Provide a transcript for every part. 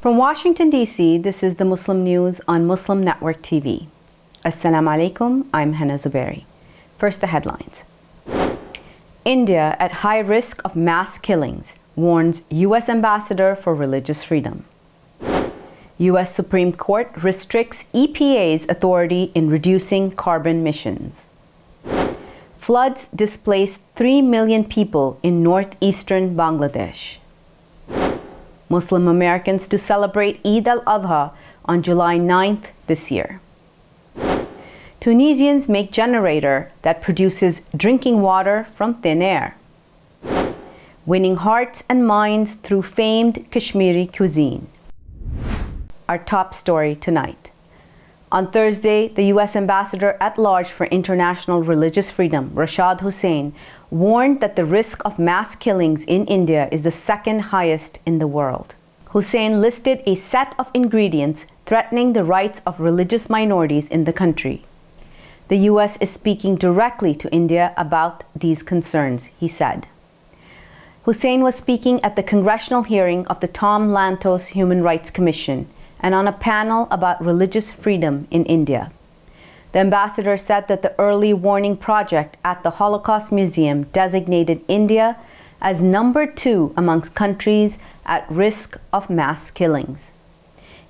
From Washington, D.C., this is the Muslim News on Muslim Network TV. Assalamu alaikum, I'm Hena Zuberi. First, the headlines. India at high risk of mass killings, warns U.S. Ambassador for Religious Freedom. U.S. Supreme Court restricts EPA's authority in reducing carbon emissions. Floods displaced 3 million people in northeastern Bangladesh. Muslim Americans to celebrate Eid Al-Adha on July 9th this year. Tunisians make generator that produces drinking water from thin air. Winning hearts and minds through famed Kashmiri cuisine. Our top story tonight. On Thursday, the U.S. Ambassador at Large for International Religious Freedom, Rashad Hussain, warned that the risk of mass killings in India is the second highest in the world. Hussain listed a set of ingredients threatening the rights of religious minorities in the country. The U.S. is speaking directly to India about these concerns, he said. Hussain was speaking at the congressional hearing of the Tom Lantos Human Rights Commission and on a panel about religious freedom in India. The ambassador said that the early warning project at the Holocaust Museum designated India as number 2 amongst countries at risk of mass killings.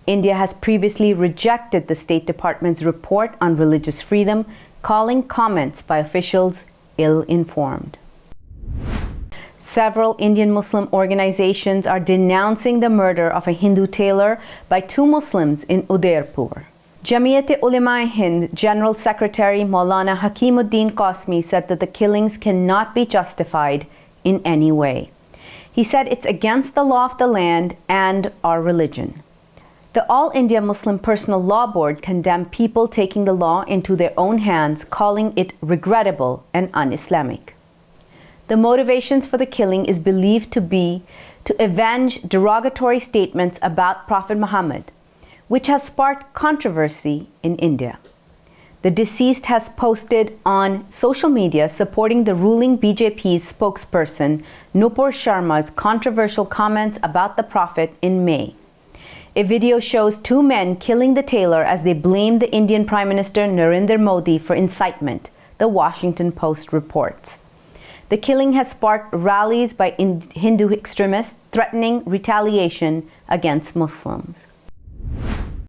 India has previously rejected the State Department's report on religious freedom, calling comments by officials ill-informed. Several Indian Muslim organizations are denouncing the murder of a Hindu tailor by 2 Muslims in Udaipur. Jamiyat-e-Ulema-e-Hind General Secretary Maulana Hakimuddin Qasmi said that the killings cannot be justified in any way. He said it's against the law of the land and our religion. The All India Muslim Personal Law Board condemned people taking the law into their own hands, calling it regrettable and un-Islamic. The motivations for the killing is believed to be to avenge derogatory statements about Prophet Muhammad, which has sparked controversy in India. The deceased has posted on social media supporting the ruling BJP's spokesperson Nupur Sharma's controversial comments about the Prophet in May. A video shows 2 men killing the tailor as they blame the Indian Prime Minister Narendra Modi for incitement, the Washington Post reports. The killing has sparked rallies by Hindu extremists threatening retaliation against Muslims.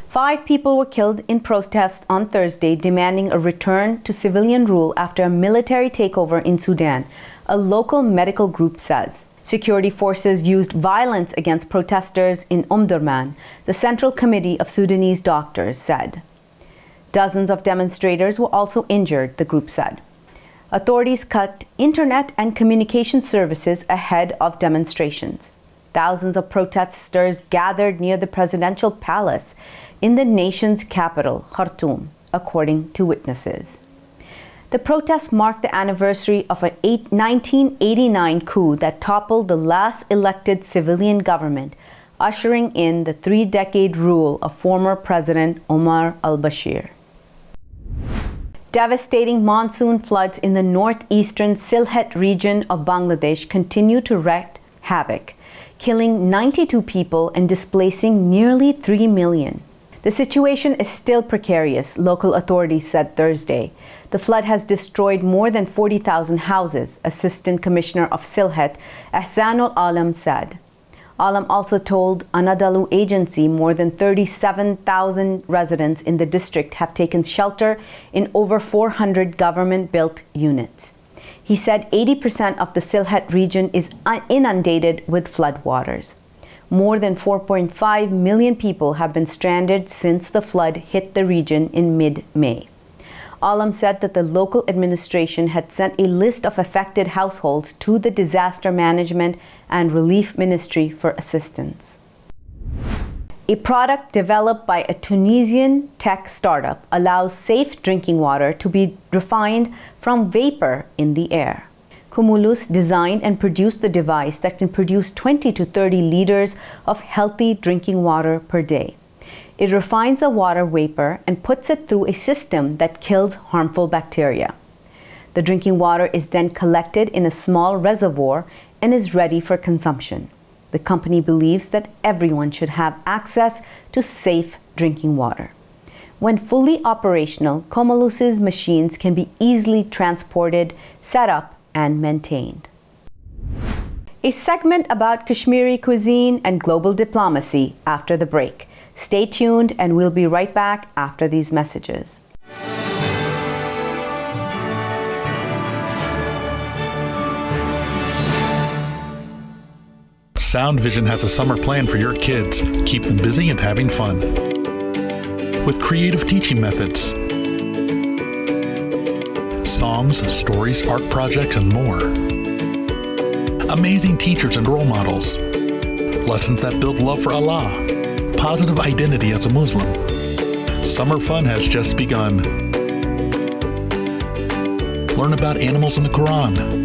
5 people were killed in protests on Thursday demanding a return to civilian rule after a military takeover in Sudan, a local medical group says. Security forces used violence against protesters in Omdurman, the Central Committee of Sudanese Doctors said. Dozens of demonstrators were also injured, the group said. Authorities cut internet and communication services ahead of demonstrations. Thousands of protesters gathered near the presidential palace in the nation's capital, Khartoum, according to witnesses. The protests marked the anniversary of a 1989 coup that toppled the last elected civilian government, ushering in the 3-decade rule of former President Omar al-Bashir. Devastating monsoon floods in the northeastern Sylhet region of Bangladesh continue to wreak havoc, killing 92 people and displacing nearly 3 million. The situation is still precarious, local authorities said Thursday. The flood has destroyed more than 40,000 houses, Assistant Commissioner of Sylhet, Ahsanul Alam said. Alam also told Anadolu agency more than 37,000 residents in the district have taken shelter in over 400 government-built units. He said 80% of the Sylhet region is inundated with floodwaters. More than 4.5 million people have been stranded since the flood hit the region in mid-May. Alam said that the local administration had sent a list of affected households to the Disaster Management and Relief Ministry for assistance. A product developed by a Tunisian tech startup allows safe drinking water to be refined from vapor in the air. Cumulus designed and produced the device that can produce 20 to 30 liters of healthy drinking water per day. It refines the water vapor and puts it through a system that kills harmful bacteria. The drinking water is then collected in a small reservoir and is ready for consumption. The company believes that everyone should have access to safe drinking water. When fully operational, Comalus's machines can be easily transported, set up, and maintained. A segment about Kashmiri cuisine and global diplomacy after the break. Stay tuned, and we'll be right back after these messages. Sound Vision has a summer plan for your kids. Keep them busy and having fun. With creative teaching methods, songs, stories, art projects, and more. Amazing teachers and role models. Lessons that build love for Allah. Positive identity as a Muslim. Summer fun has just begun. Learn about animals in the Quran.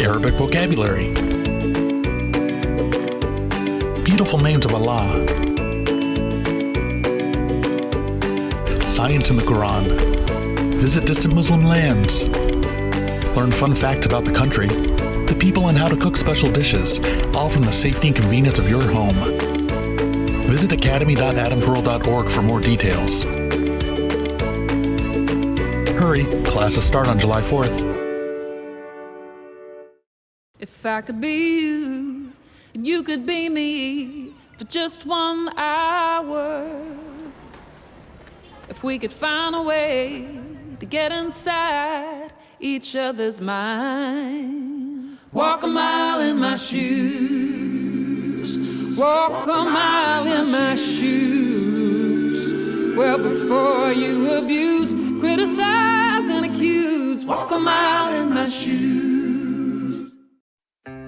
Arabic vocabulary. Beautiful names of Allah. Science in the Quran. Visit distant Muslim lands. Learn fun facts about the country, the people, and how to cook special dishes, all from the safety and convenience of your home. Visit academy.adamsworld.org for more details. Hurry, classes start on July 4th. If I could be you, and you could be me for just 1 hour. If we could find a way to get inside each other's minds. Walk a mile in my shoes. Walk a mile in my shoes. Well, before you abuse, criticize, and accuse. Walk a mile in my shoes.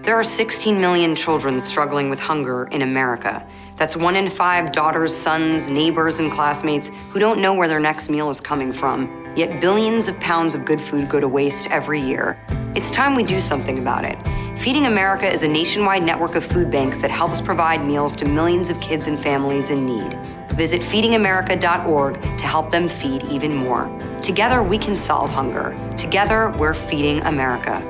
There are 16 million children struggling with hunger in America. That's 1 in 5 daughters, sons, neighbors, and classmates who don't know where their next meal is coming from. Yet billions of pounds of good food go to waste every year. It's time we do something about it. Feeding America is a nationwide network of food banks that helps provide meals to millions of kids and families in need. Visit feedingamerica.org to help them feed even more. Together, we can solve hunger. Together, we're feeding America.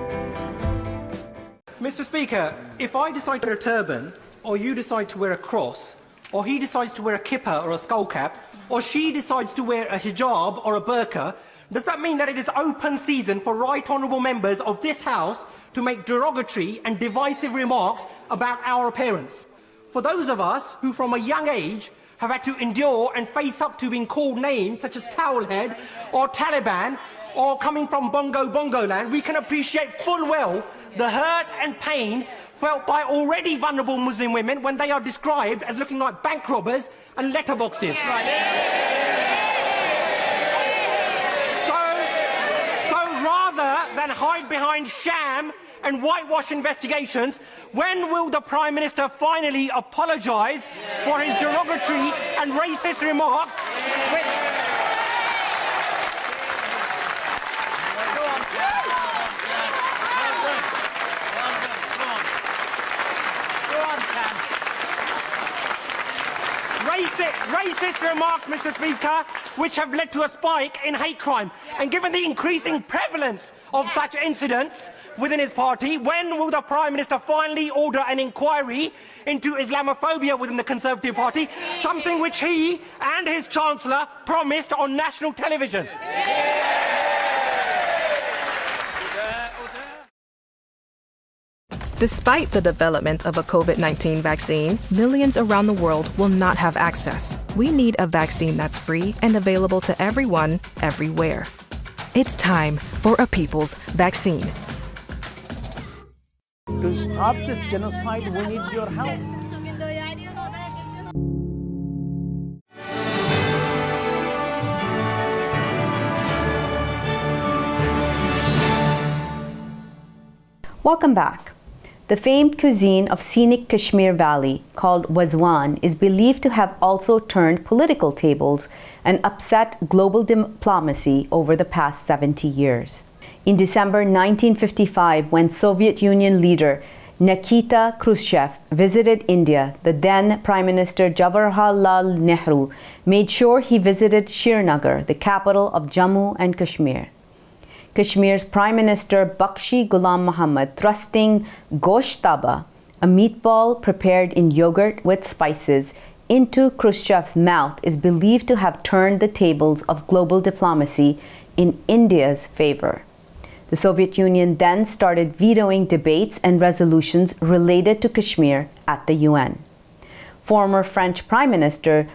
Mr. Speaker, if I decide to wear a turban, or you decide to wear a cross, or he decides to wear a kippah or a skull cap, or she decides to wear a hijab or a burqa, does that mean that it is open season for right honourable members of this House to make derogatory and divisive remarks about our appearance? For those of us who from a young age have had to endure and face up to being called names such as Towelhead or Taliban, or coming from Bongo land, we can appreciate full well the hurt and pain felt by already vulnerable Muslim women when they are described as looking like bank robbers and letterboxes. So rather than hide behind sham and whitewash investigations, when will the Prime Minister finally apologise for his derogatory and racist remarks, racist remarks, Mr. Speaker, which have led to a spike in hate crime? And given the increasing prevalence of such incidents within his party, when will the Prime Minister finally order an inquiry into Islamophobia within the Conservative Party, something which he and his Chancellor promised on national television? Despite the development of a COVID-19 vaccine, millions around the world will not have access. We need a vaccine that's free and available to everyone, everywhere. It's time for a people's vaccine. To stop this genocide, we need your help. Welcome back. The famed cuisine of scenic Kashmir Valley, called Wazwan, is believed to have also turned political tables and upset global diplomacy over the past 70 years. In December 1955, when Soviet Union leader Nikita Khrushchev visited India, the then Prime Minister Jawaharlal Nehru made sure he visited Srinagar, the capital of Jammu and Kashmir. Kashmir's Prime Minister Bakshi Ghulam Muhammad thrusting goshtaba, a meatball prepared in yogurt with spices, into Khrushchev's mouth is believed to have turned the tables of global diplomacy in India's favor. The Soviet Union then started vetoing debates and resolutions related to Kashmir at the UN. Former French Prime Minister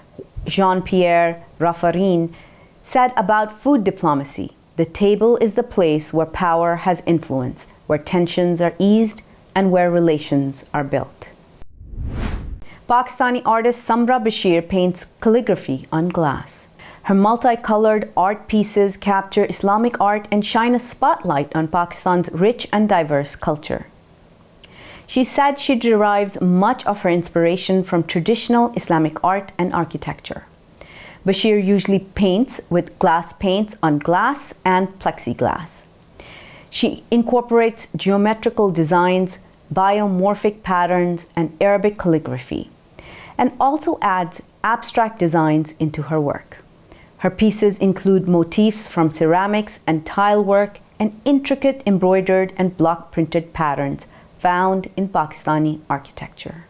Jean-Pierre Raffarin said about food diplomacy, "The table is the place where power has influence, where tensions are eased, and where relations are built." Pakistani artist Samra Bashir paints calligraphy on glass. Her multicolored art pieces capture Islamic art and shine a spotlight on Pakistan's rich and diverse culture. She said she derives much of her inspiration from traditional Islamic art and architecture. Bashir usually paints with glass paints on glass and plexiglass. She incorporates geometrical designs, biomorphic patterns, and Arabic calligraphy, and also adds abstract designs into her work. Her pieces include motifs from ceramics and tile work and intricate embroidered and block printed patterns found in Pakistani architecture.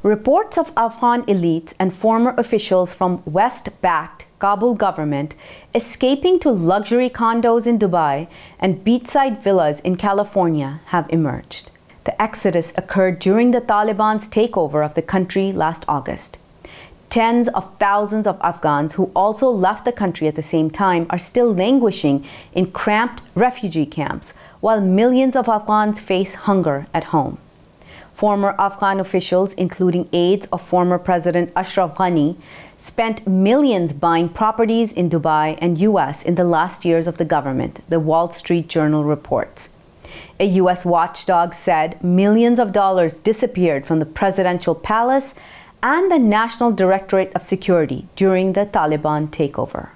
Reports of Afghan elites and former officials from West-backed Kaboub government escaping to luxury condos in Dubai and beachside villas in California have emerged. The exodus occurred during the Taliban's takeover of the country last August. Tens of thousands of Afghans who also left the country at the same time are still languishing in cramped refugee camps, while millions of Afghans face hunger at home. Former Afghan officials, including aides of former President Ashraf Ghani, spent millions buying properties in Dubai and US in the last years of the government, the Wall Street Journal reports. A US watchdog said millions of dollars disappeared from the presidential palace and the National Directorate of Security during the Taliban takeover.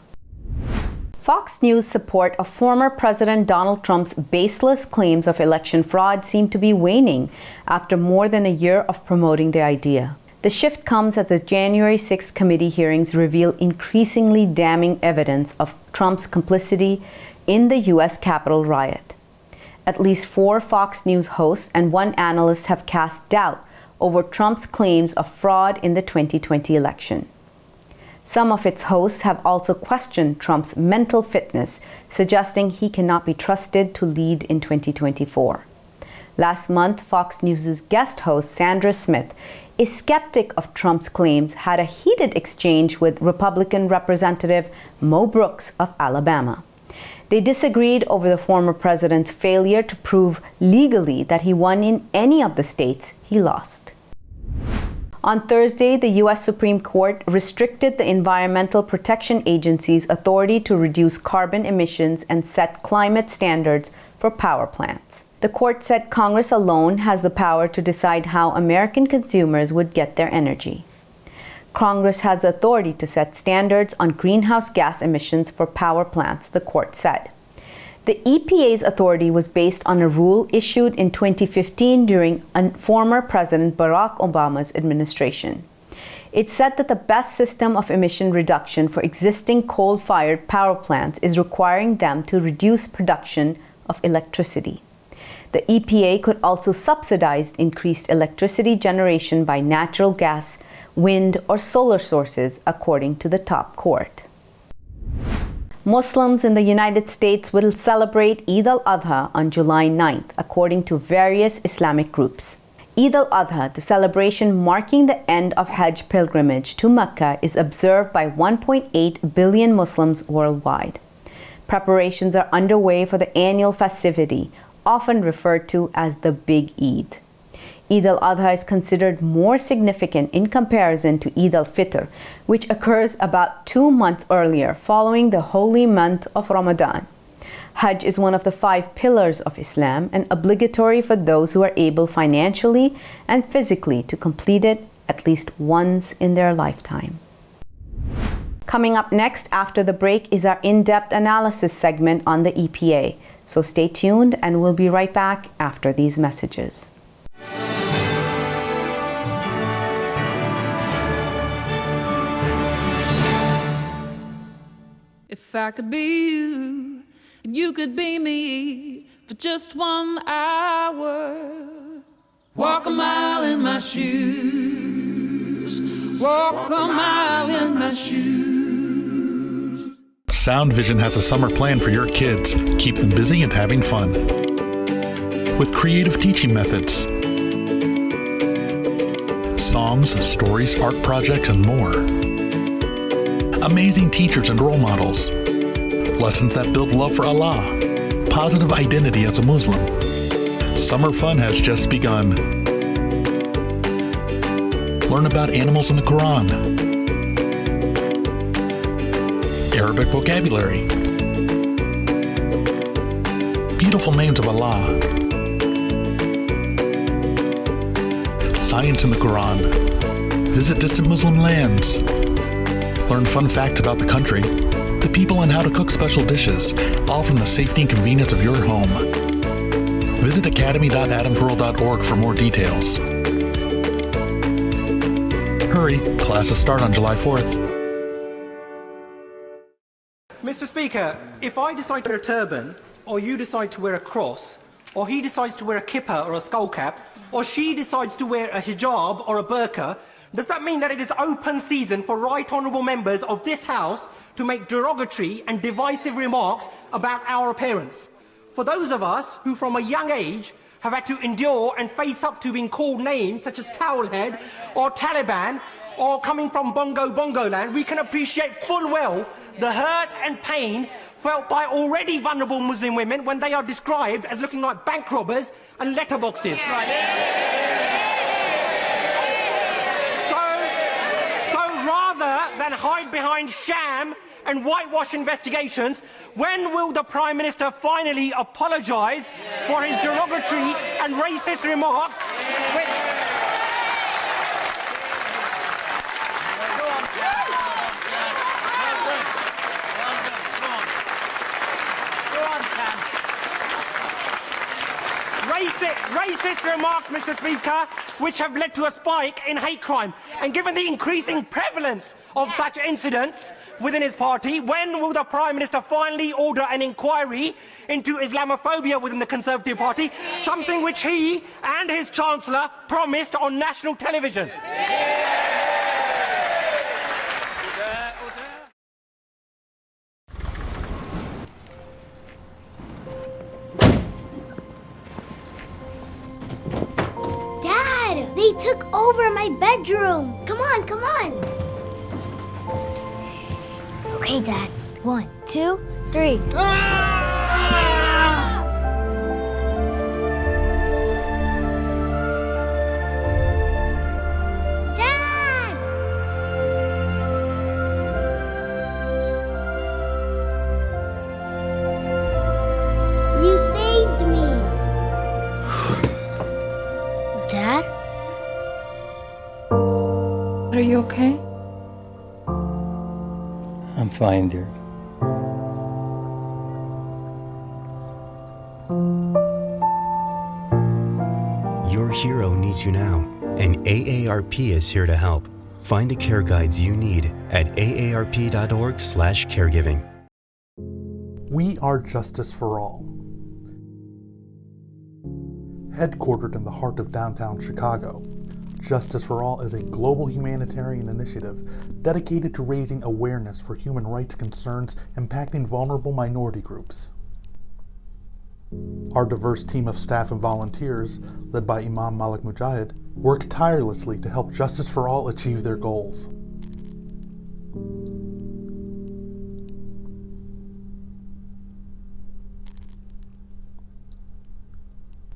Fox News' support of former President Donald Trump's baseless claims of election fraud seem to be waning after more than a year of promoting the idea. The shift comes as the January 6th committee hearings reveal increasingly damning evidence of Trump's complicity in the U.S. Capitol riot. At least 4 Fox News hosts and 1 analyst have cast doubt over Trump's claims of fraud in the 2020 election. Some of its hosts have also questioned Trump's mental fitness, suggesting he cannot be trusted to lead in 2024. Last month, Fox News' guest host Sandra Smith, a skeptic of Trump's claims, had a heated exchange with Republican Representative Mo Brooks of Alabama. They disagreed over the former president's failure to prove legally that he won in any of the states he lost. On Thursday, the U.S. Supreme Court restricted the Environmental Protection Agency's authority to reduce carbon emissions and set climate standards for power plants. The court said Congress alone has the power to decide how American consumers would get their energy. Congress has the authority to set standards on greenhouse gas emissions for power plants, the court said. The EPA's authority was based on a rule issued in 2015 during former President Barack Obama's administration. It said that the best system of emission reduction for existing coal-fired power plants is requiring them to reduce production of electricity. The EPA could also subsidize increased electricity generation by natural gas, wind, or solar sources, according to the top court. Muslims in the United States will celebrate Eid Al-Adha on July 9th, according to various Islamic groups. Eid Al-Adha, the celebration marking the end of Hajj pilgrimage to Mecca, is observed by 1.8 billion Muslims worldwide. Preparations are underway for the annual festivity, often referred to as the Big Eid. Eid al-Adha is considered more significant in comparison to Eid al-Fitr, which occurs about 2 months earlier, following the holy month of Ramadan. Hajj is one of the 5 pillars of Islam and obligatory for those who are able financially and physically to complete it at least once in their lifetime. Coming up next after the break is our in-depth analysis segment on the EPA. So stay tuned and we'll be right back after these messages. If I could be you, and you could be me for just 1 hour. Walk a mile in my shoes. Walk a mile in my shoes. Sound Vision has a summer plan for your kids. Keep them busy and having fun. With creative teaching methods, songs, stories, art projects, and more. Amazing teachers and role models. Lessons that build love for Allah. Positive identity as a Muslim. Summer fun has just begun. Learn about animals in the Quran. Arabic vocabulary. Beautiful names of Allah. Science in the Quran. Visit distant Muslim lands. Learn fun facts about the country, the people, and how to cook special dishes, all from the safety and convenience of your home. Visit academy.adamsworld.org for more details. Hurry, classes start on July 4th. Mr. Speaker, if I decide to wear a turban, or you decide to wear a cross, or he decides to wear a kippah or a skull cap, or she decides to wear a hijab or a burqa, does that mean that it is open season for right honourable members of this House to make derogatory and divisive remarks about our appearance? For those of us who from a young age have had to endure and face up to being called names such as Towelhead or Taliban or coming from Bongo land, we can appreciate full well the hurt and pain felt by already vulnerable Muslim women when they are described as looking like bank robbers and letterboxes. So rather than hide behind sham and whitewash investigations, when will the Prime Minister finally apologise for his derogatory and racist remarks? Racist remarks, Mr. Speaker, which have led to a spike in hate crime. And given the increasing prevalence of such incidents within his party, when will the Prime Minister finally order an inquiry into Islamophobia within the Conservative Party, something which he and his Chancellor promised on national television? They took over my bedroom. Come on, come on. Okay, Dad. 1, 2, 3. Dad! You saved me. Dad? Are you okay? I'm fine, dear. Your hero needs you now, and AARP is here to help. Find the care guides you need at aarp.org/caregiving. We are Justice for All. Headquartered in the heart of downtown Chicago, Justice for All is a global humanitarian initiative dedicated to raising awareness for human rights concerns impacting vulnerable minority groups. Our diverse team of staff and volunteers, led by Imam Malik Mujahid, work tirelessly to help Justice for All achieve their goals.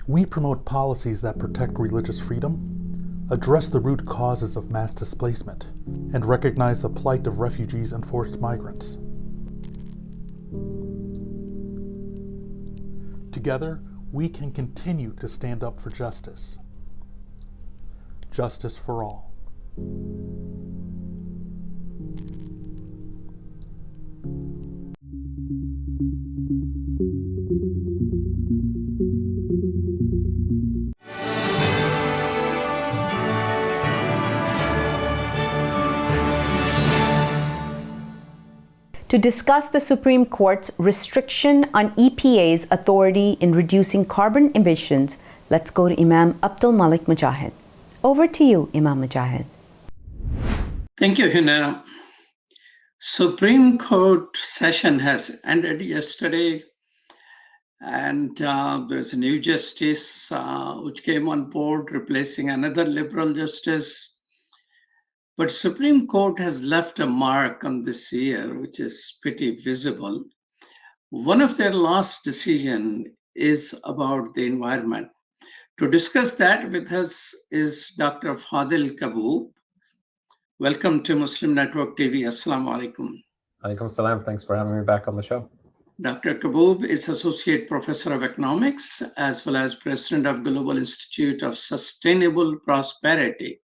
We promote policies that protect religious freedom, address the root causes of mass displacement, and recognize the plight of refugees and forced migrants. Together, we can continue to stand up for justice. Justice for all. to discuss the Supreme Court's restriction on EPA's authority in reducing carbon emissions. Let's go to Imam Abdul Malik Mujahid. Over to you, Imam Mujahid. Thank you, Hena. Supreme Court session has ended yesterday, and there's a new justice which came on board, replacing another liberal justice. But Supreme Court has left a mark on this year, which is pretty visible. One of their last decisions is about the environment. To discuss that with us is Dr. Fadhel Kaboub. Welcome to Muslim Network TV. Assalamu alaikum. Alaikum salam. Thanks for having me back on the show. Dr. Kaboub is Associate Professor of Economics as well as President of Global Institute of Sustainable Prosperity.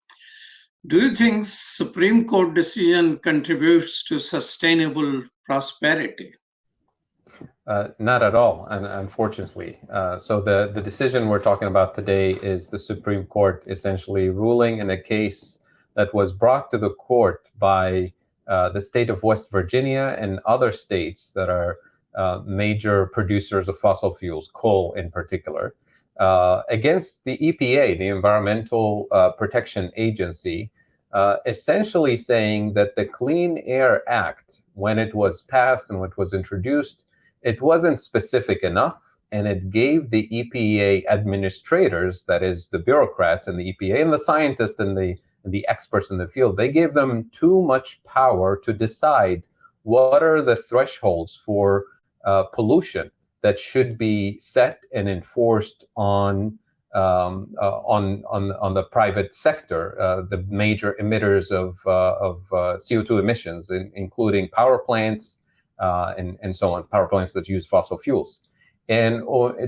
Do you think Supreme Court decision contributes to sustainable prosperity? Not at all, unfortunately. So the decision we're talking about today is the Supreme Court essentially ruling in a case that was brought to the court by the state of West Virginia and other states that are major producers of fossil fuels, coal in particular, against the EPA, the Environmental Protection Agency, essentially saying that the Clean Air Act, when it was passed and when it was introduced, it wasn't specific enough, and it gave the EPA administrators, that is the bureaucrats in the EPA and the scientists and the experts in the field, they gave them too much power to decide what are the thresholds for pollution that should be set and enforced on the private sector, the major emitters of CO2 emissions, including power plants and so on, power plants that use fossil fuels. And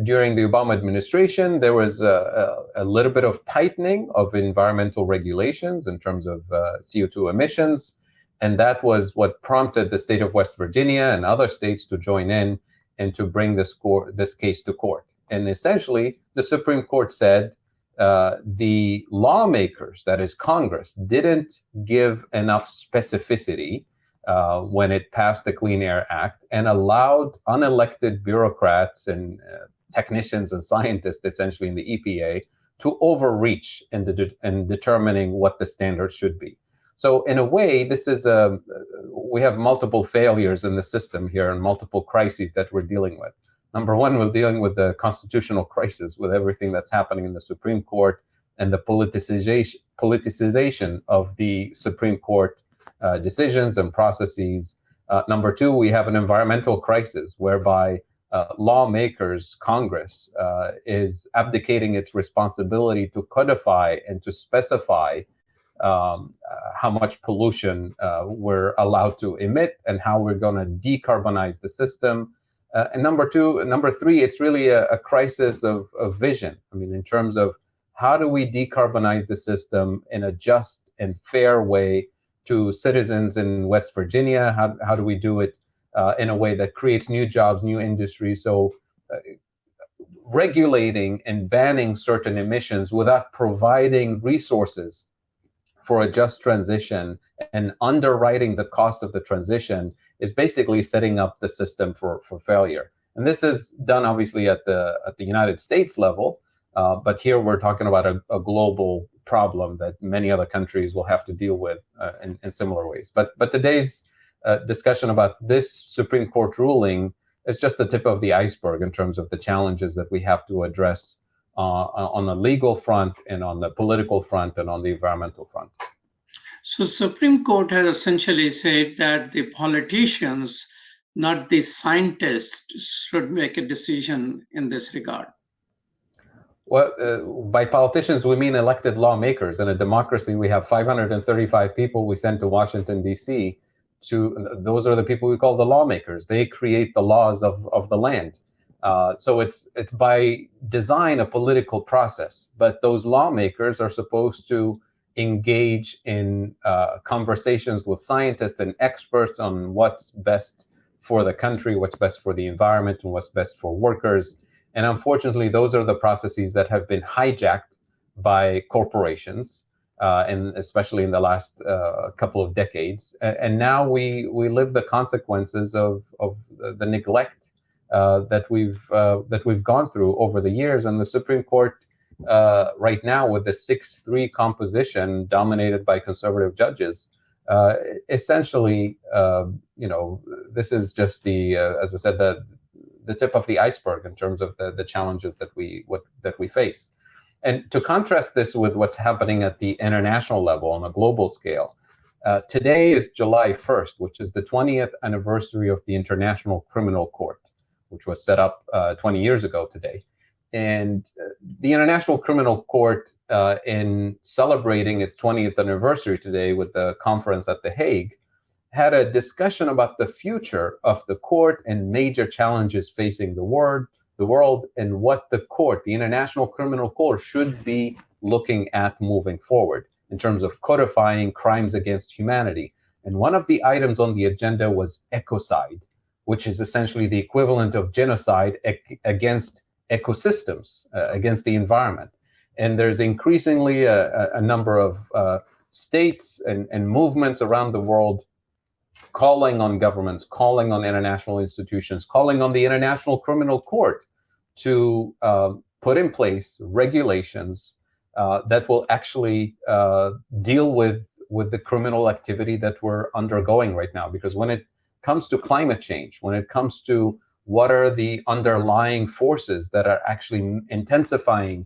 during the Obama administration, there was a little bit of tightening of environmental regulations in terms of CO2 emissions. And that was what prompted the state of West Virginia and other states to join in and to bring this case to court. And essentially, the Supreme Court said the lawmakers, that is Congress, didn't give enough specificity when it passed the Clean Air Act and allowed unelected bureaucrats and technicians and scientists, essentially in the EPA, to overreach in determining what the standards should be. So in a way, this is we have multiple failures in the system here and multiple crises that we're dealing with. Number one, we're dealing with the constitutional crisis, with everything that's happening in the Supreme Court and the politicization of the Supreme Court decisions and processes. Number two, we have an environmental crisis whereby lawmakers, Congress, is abdicating its responsibility to codify and to specify how much pollution we're allowed to emit and how we're going to decarbonize the system. And number three, it's really a crisis of vision. I mean, in terms of how do we decarbonize the system in a just and fair way to citizens in West Virginia? How do we do it in a way that creates new jobs, new industry? So regulating and banning certain emissions without providing resources for a just transition and underwriting the cost of the transition is basically setting up the system for failure. And this is done obviously at the United States level, but here we're talking about a global problem that many other countries will have to deal with in similar ways. But today's discussion about this Supreme Court ruling is just the tip of the iceberg in terms of the challenges that we have to address on the legal front and on the political front and on the environmental front. So Supreme Court has essentially said that the politicians, not the scientists, should make a decision in this regard. Well, by politicians, we mean elected lawmakers. In a democracy, we have 535 people we send to Washington, D.C. Those are the people we call the lawmakers. They create the laws of the land. So it's by design a political process. But those lawmakers are supposed to engage in conversations with scientists and experts on what's best for the country, what's best for the environment, and what's best for workers. And unfortunately, those are the processes that have been hijacked by corporations and especially in the last couple of decades. And now we live the consequences of the neglect that we've gone through over the years. And the Supreme Court right now, with the 6-3 composition dominated by conservative judges, essentially, this is just the, as I said, the tip of the iceberg in terms of the challenges that we face. And to contrast this with what's happening at the international level on a global scale, today is July 1st, which is the 20th anniversary of the International Criminal Court, which was set up 20 years ago today. And the International Criminal Court, in celebrating its 20th anniversary today with the conference at The Hague, had a discussion about the future of the court and major challenges facing the world, and what the court, the International Criminal Court, should be looking at moving forward in terms of codifying crimes against humanity. And one of the items on the agenda was ecocide, which is essentially the equivalent of genocide against ecosystems, against the environment. And there's increasingly a number of states and movements around the world calling on governments, calling on international institutions, calling on the International Criminal Court to put in place regulations that will actually deal with the criminal activity that we're undergoing right now. Because when it comes to climate change, when it comes to what are the underlying forces that are actually intensifying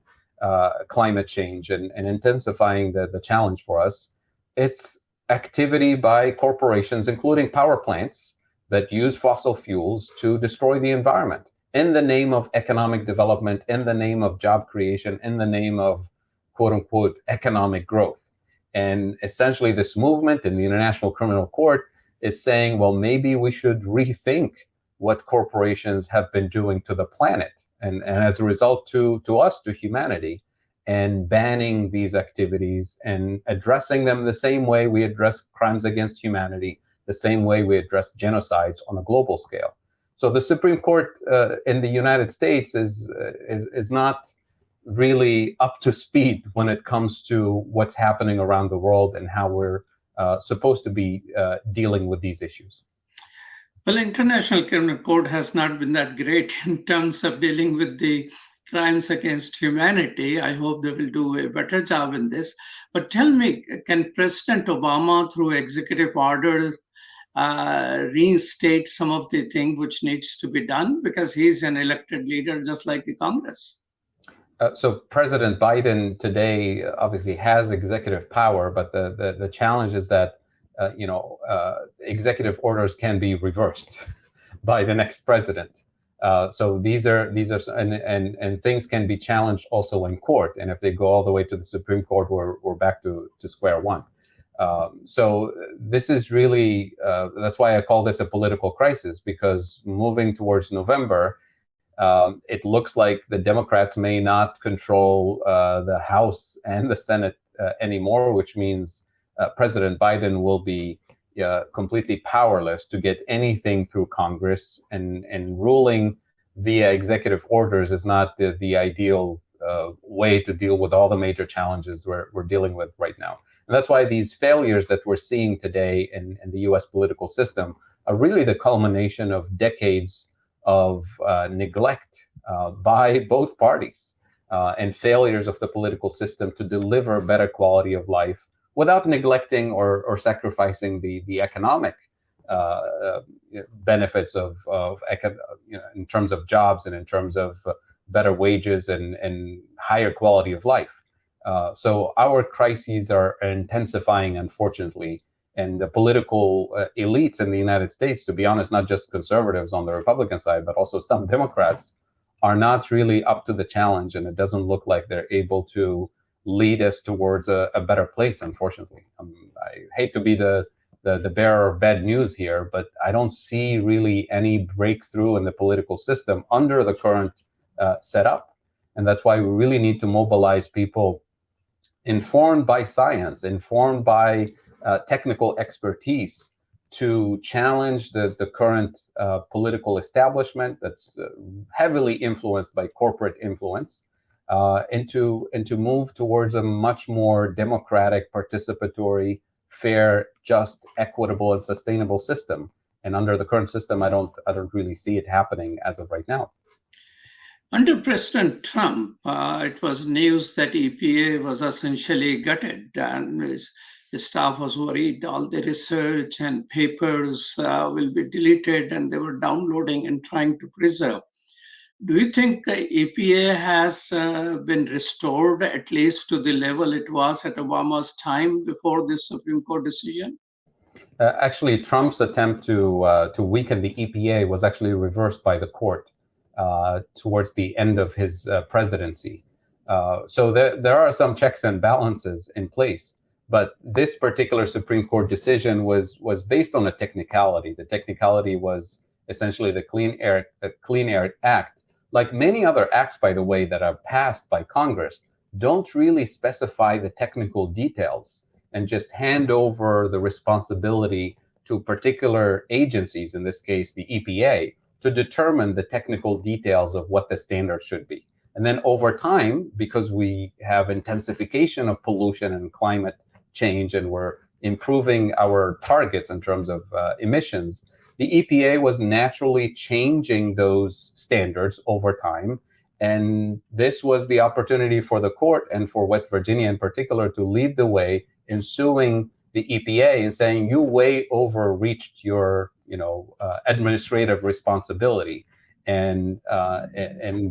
climate change and intensifying the challenge for us, it's activity by corporations, including power plants that use fossil fuels to destroy the environment in the name of economic development, in the name of job creation, in the name of quote unquote economic growth. And essentially this movement in the International Criminal Court is saying, well, maybe we should rethink what corporations have been doing to the planet and as a result to us, to humanity, and banning these activities and addressing them the same way we address crimes against humanity, the same way we address genocides on a global scale. So the Supreme Court in the United States is not really up to speed when it comes to what's happening around the world and how we're supposed to be dealing with these issues. Well, International Criminal Court has not been that great in terms of dealing with the crimes against humanity. I hope they will do a better job in this. But tell me, can President Obama, through executive order, reinstate some of the things which needs to be done? Because he's an elected leader, just like the Congress. So President Biden today obviously has executive power, but the challenge is that executive orders can be reversed by the next president. So these are and things can be challenged also in court. And if they go all the way to the Supreme Court, we're back to square one. So this is really that's why I call this a political crisis, because moving towards November, it looks like the Democrats may not control the House and the Senate anymore, which means President Biden will be completely powerless to get anything through Congress, and ruling via executive orders is not the ideal way to deal with all the major challenges we're dealing with right now. And that's why these failures that we're seeing today in the US political system are really the culmination of decades of neglect by both parties and failures of the political system to deliver better quality of life without neglecting or sacrificing the economic benefits of in terms of jobs and in terms of better wages and higher quality of life. So our crises are intensifying, unfortunately, and the political elites in the United States, to be honest, not just conservatives on the Republican side, but also some Democrats, are not really up to the challenge, and it doesn't look like they're able to lead us towards a better place, unfortunately. I hate to be the bearer of bad news here, but I don't see really any breakthrough in the political system under the current setup. And that's why we really need to mobilize people informed by science, informed by technical expertise, to challenge the current political establishment that's heavily influenced by corporate influence, and to move towards a much more democratic, participatory, fair, just, equitable, and sustainable system. And under the current system, I don't really see it happening as of right now. Under President Trump, it was news that EPA was essentially gutted, and his staff was worried all the research and papers will be deleted, and they were downloading and trying to preserve. Do you think EPA has been restored at least to the level it was at Obama's time before this Supreme Court decision? Actually, Trump's attempt to weaken the EPA was actually reversed by the court towards the end of his presidency. So there are some checks and balances in place. But this particular Supreme Court decision was based on a technicality. The technicality was essentially the Clean Air Act. Like many other acts, by the way, that are passed by Congress, don't really specify the technical details and just hand over the responsibility to particular agencies, in this case, the EPA, to determine the technical details of what the standard should be. And then over time, because we have intensification of pollution and climate change, and we're improving our targets in terms of emissions, the EPA was naturally changing those standards over time. And this was the opportunity for the court and for West Virginia in particular to lead the way in suing the EPA and saying, you way overreached your administrative responsibility. And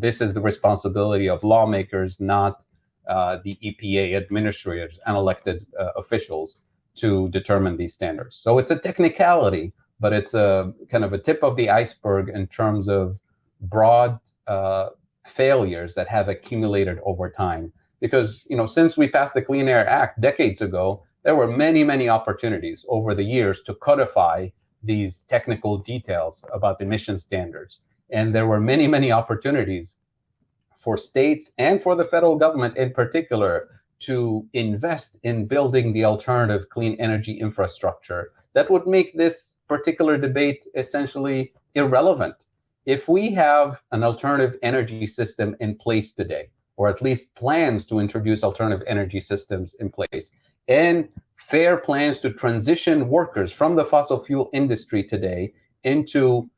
this is the responsibility of lawmakers, not the EPA administrators and elected officials to determine these standards. So it's a technicality, but it's a kind of a tip of the iceberg in terms of broad failures that have accumulated over time. Because, since we passed the Clean Air Act decades ago, there were many, many opportunities over the years to codify these technical details about emission standards. And there were many, many opportunities for states and for the federal government in particular to invest in building the alternative clean energy infrastructure that would make this particular debate essentially irrelevant. If we have an alternative energy system in place today, or at least plans to introduce alternative energy systems in place, and fair plans to transition workers from the fossil fuel industry today into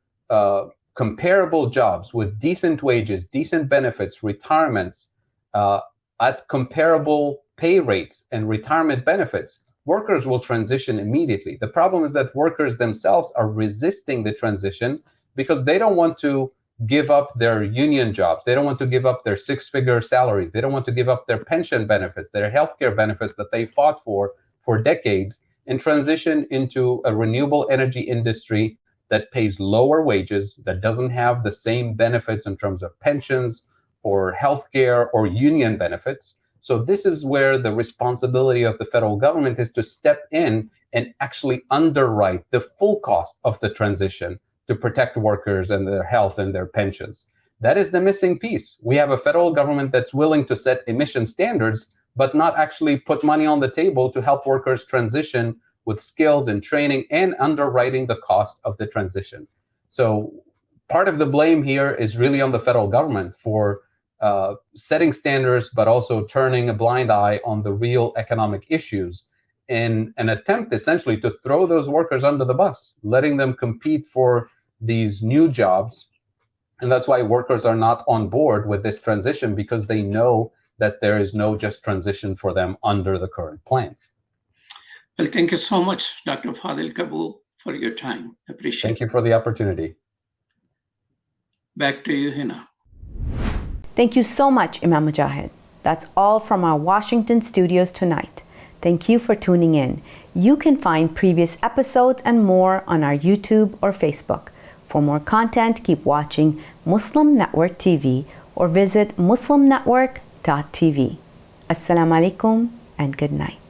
comparable jobs with decent wages, decent benefits, retirements at comparable pay rates and retirement benefits, workers will transition immediately. The problem is that workers themselves are resisting the transition because they don't want to give up their union jobs. They don't want to give up their six-figure salaries. They don't want to give up their pension benefits, their healthcare benefits that they fought for decades, and transition into a renewable energy industry that pays lower wages, that doesn't have the same benefits in terms of pensions or healthcare or union benefits. So this is where the responsibility of the federal government is to step in and actually underwrite the full cost of the transition to protect workers and their health and their pensions. That is the missing piece. We have a federal government that's willing to set emission standards, but not actually put money on the table to help workers transition with skills and training and underwriting the cost of the transition. So part of the blame here is really on the federal government for setting standards, but also turning a blind eye on the real economic issues in an attempt essentially to throw those workers under the bus, letting them compete for these new jobs. And that's why workers are not on board with this transition, because they know that there is no just transition for them under the current plans. Well, thank you so much, Dr. Fadhel Kaboub, for your time. Appreciate it. Thank you for the opportunity. Back to you, Hena. Thank you so much, Imam Mujahid. That's all from our Washington studios tonight. Thank you for tuning in. You can find previous episodes and more on our YouTube or Facebook. For more content, keep watching Muslim Network TV or visit muslimnetwork.tv. Assalamu alaikum and good night.